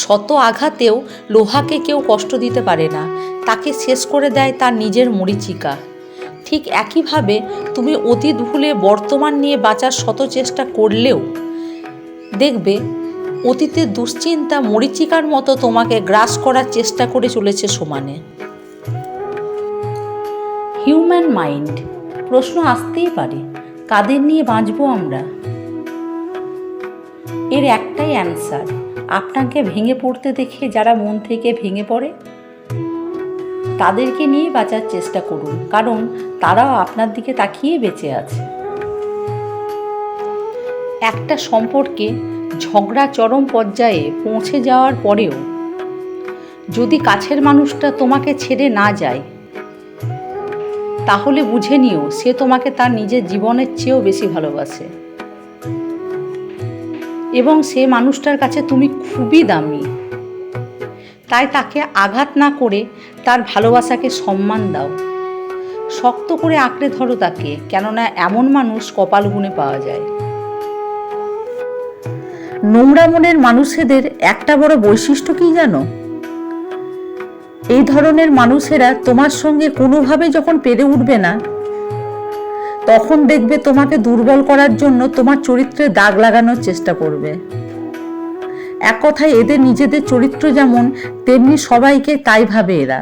শত আঘাতেও লোহাকে কেউ কষ্ট দিতে পারে না, তাকে শেষ করে দেয় তার নিজের মরীচিকা। ঠিক একইভাবে তুমি অতীত ভুলে বর্তমান নিয়ে বাঁচার শত চেষ্টা করলেও দেখবে অতীতের দুশ্চিন্তা মরীচিকার মতো তোমাকে গ্রাস করার চেষ্টা করে চলেছে সমানে। হিউম্যান মাইন্ড, প্রশ্ন আসতেই পারে, কাদের নিয়ে বাঁচবো আমরা? এর একটাই অ্যান্সার, আপনাকে ভেঙে পড়তে দেখে যারা মন থেকে ভেঙে পড়ে তাদেরকে নিয়ে বাঁচার চেষ্টা করুন, কারণ তারাও আপনার দিকে তাকিয়ে বেঁচে আছে। একটা সম্পর্কে ঝগড়া চরম পর্যায়ে পৌঁছে যাওয়ার পরেও যদি কাছের মানুষটা তোমাকে ছেড়ে না যায়, তাহলে বুঝে নিও সে তোমাকে তার নিজের জীবনের চেয়েও বেশি ভালোবাসে এবং সে মানুষটার কাছে তুমি খুবই দামি। তাই তাকে আঘাত না করে তার ভালোবাসাকে সম্মান দাও, শক্ত করে আঁকড়ে ধরো তাকে, কেননা এমন মানুষ কপাল গুণে পাওয়া যায়। নোংরা মনের মানুষেদের একটা বড় বৈশিষ্ট্য কি জানো? এই ধরনের মানুষেরা তোমার সঙ্গে কোনোভাবে যখন পেরে উঠবে না, তখন দেখবে তোমাকে দুর্বল করার জন্য তোমার চরিত্রে দাগ লাগানোর চেষ্টা করবে। এক কথায় এদের নিজেদের চরিত্র যেমন, তেমনি সবাইকে তাই ভাবে এরা।